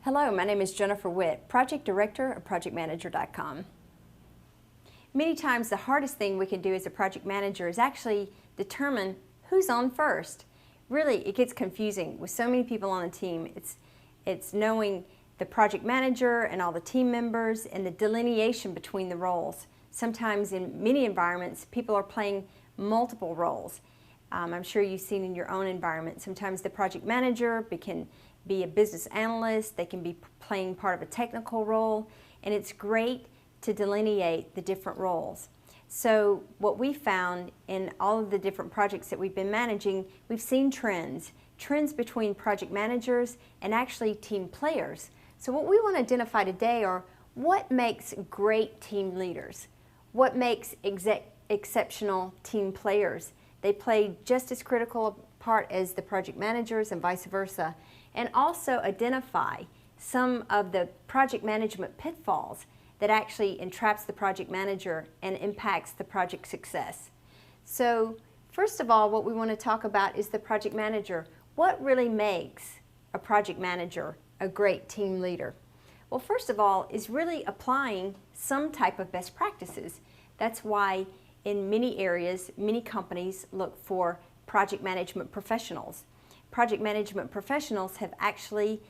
Hello, my name is Jennifer Witt, Project Director of ProjectManager.com. Many times the hardest thing we can do as a project manager is actually determine who's on first. Really, it gets confusing with so many people on the team. It's knowing the project manager and all the team members and the delineation between the roles. Sometimes in many environments, people are playing multiple roles. I'm sure you've seen in your own environment. Sometimes the project manager can be a business analyst, they can be playing part of a technical role, and it's great to delineate the different roles. So what we found in all of the different projects that we've been managing, we've seen trends between project managers and actually team players. So what we want to identify today are what makes great team leaders, what makes exceptional team players. They play just as critical a part as the project managers and vice versa, and also identify some of the project management pitfalls that actually entraps the project manager and impacts the project success. So first of all, what we want to talk about is the project manager. What really makes a project manager a great team leader? Well, first of all, is really applying some type of best practices. That's why in many areas, many companies look for project management professionals. Project management professionals have actually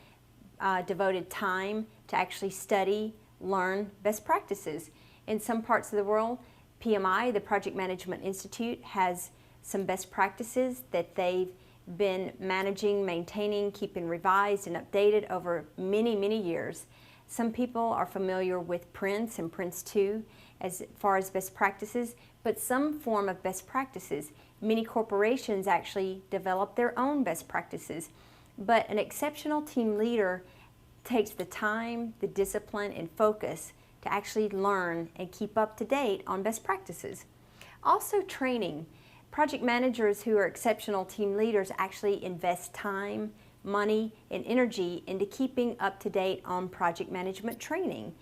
devoted time to actually study, learn best practices. In some parts of the world, PMI, the Project Management Institute, has some best practices that they've been managing, maintaining, keeping revised and updated over many, many years. Some people are familiar with Prince and Prince 2 as far as best practices, but some form of best practices. Many corporations actually develop their own best practices, but an exceptional team leader takes the time, the discipline, and focus to actually learn and keep up to date on best practices. Also training. Project managers who are exceptional team leaders actually invest time, money, and energy into keeping up to date on project management training.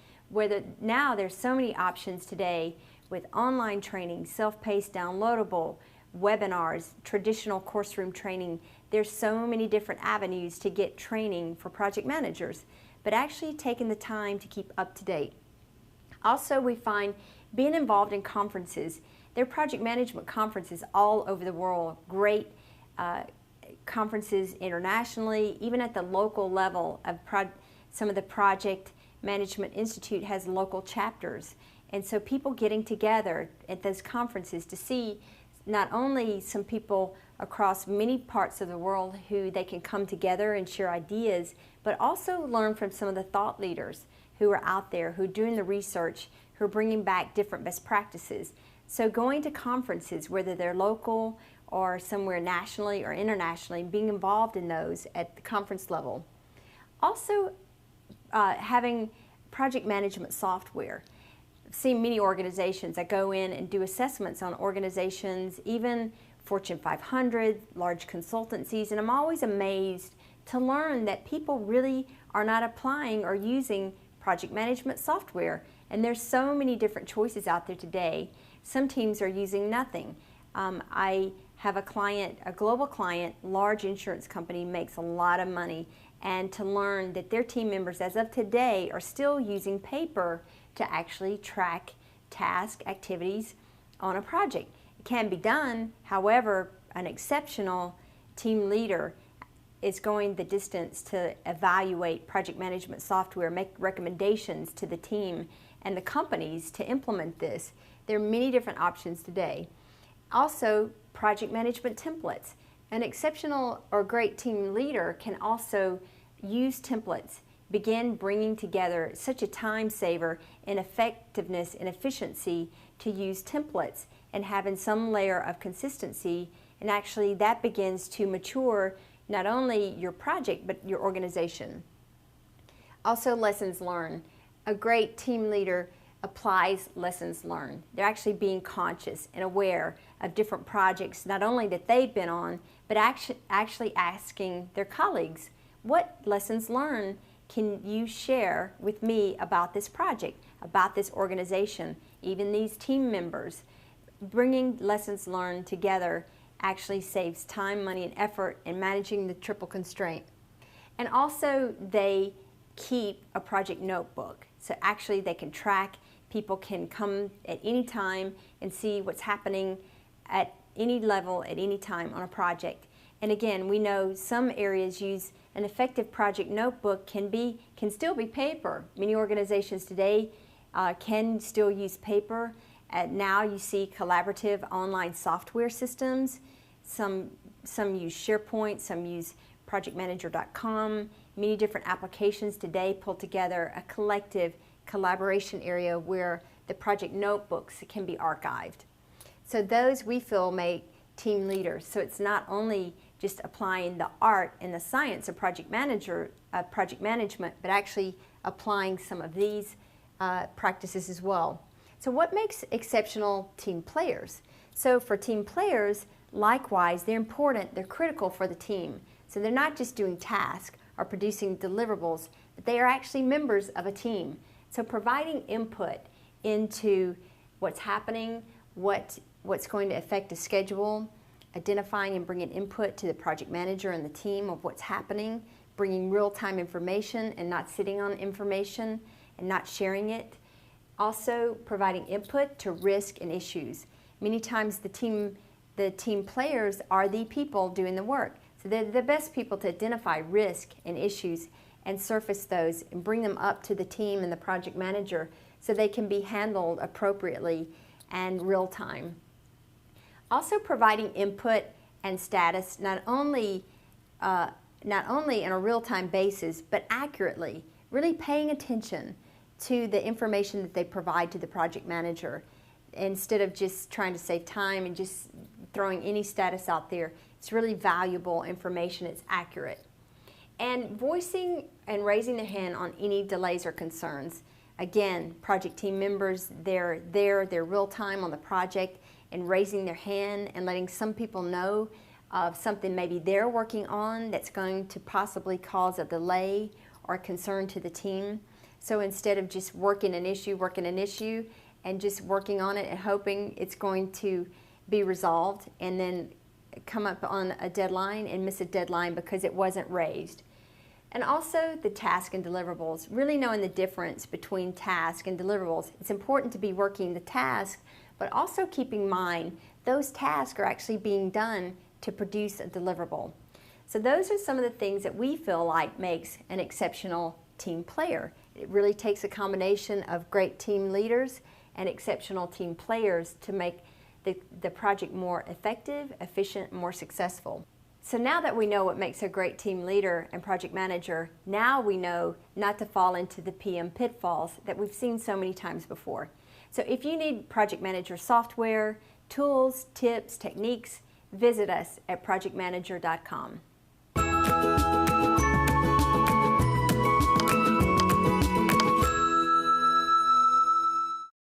Now there's so many options today with online training, self-paced, downloadable, webinars, traditional course room training. There's so many different avenues to get training for project managers, but actually taking the time to keep up to date. Also, we find being involved in conferences. There are project management conferences all over the world, great conferences internationally, even at the local level. Some of the Project Management Institute has local chapters. And so people getting together at those conferences to see not only some people across many parts of the world who they can come together and share ideas, but also learn from some of the thought leaders who are out there, who are doing the research, who are bringing back different best practices. So going to conferences, whether they're local or somewhere nationally or internationally, being involved in those at the conference level. Also having project management software. I've seen many organizations that go in and do assessments on organizations, even Fortune 500, large consultancies, and I'm always amazed to learn that people really are not applying or using project management software. And there's so many different choices out there today. Some teams are using nothing. I have a client, a global client, large insurance company, makes a lot of money, and to learn that their team members as of today are still using paper to actually track task activities on a project. It can be done, however, an exceptional team leader is going the distance to evaluate project management software, make recommendations to the team and the companies to implement this. There are many different options today. Also, project management templates. An exceptional or great team leader can also use templates, begin bringing together. It's such a time saver in effectiveness and efficiency to use templates and having some layer of consistency, and actually that begins to mature not only your project but your organization. Also, lessons learned. A great team leader applies lessons learned. They're actually being conscious and aware of different projects, not only that they've been on, but actually asking their colleagues, what lessons learned can you share with me about this project, about this organization, even these team members? Bringing lessons learned together actually saves time, money, and effort in managing the triple constraint. And also they keep a project notebook. So actually they can track, people can come at any time and see what's happening at any level at any time on a project. And again, we know some areas use an effective project notebook can still be paper. Many organizations today can still use paper. Now you see collaborative online software systems. Some use SharePoint, some use projectmanager.com. Many different applications today pull together a collective collaboration area where the project notebooks can be archived. So those we feel make team leaders. So it's not only just applying the art and the science of project management, but actually applying some of these practices as well. So what makes exceptional team players? So for team players, likewise, they're important, they're critical for the team. So they're not just doing tasks or producing deliverables, but they are actually members of a team. So providing input into what's happening, what's going to affect a schedule, identifying and bringing input to the project manager and the team of what's happening, bringing real-time information and not sitting on information and not sharing it. Also providing input to risk and issues. Many times the team players are the people doing the work. So they're the best people to identify risk and issues and surface those and bring them up to the team and the project manager so they can be handled appropriately and real time. Also providing input and status not only on a real-time basis, but accurately, really paying attention to the information that they provide to the project manager instead of just trying to save time and just throwing any status out there. It's really valuable information, it's accurate. And voicing and raising their hand on any delays or concerns. Again, project team members, they're real time on the project and raising their hand and letting some people know of something maybe they're working on that's going to possibly cause a delay or a concern to the team. So instead of just working an issue and just working on it and hoping it's going to be resolved and then come up on a deadline and miss a deadline because it wasn't raised. And also the task and deliverables, really knowing the difference between task and deliverables. It's important to be working the task, but also keep in mind those tasks are actually being done to produce a deliverable. So those are some of the things that we feel like makes an exceptional team player. It really takes a combination of great team leaders and exceptional team players to make the project more effective, efficient, more successful. So now that we know what makes a great team leader and project manager, now we know not to fall into the PM pitfalls that we've seen so many times before. So if you need project manager software, tools, tips, techniques, visit us at projectmanager.com.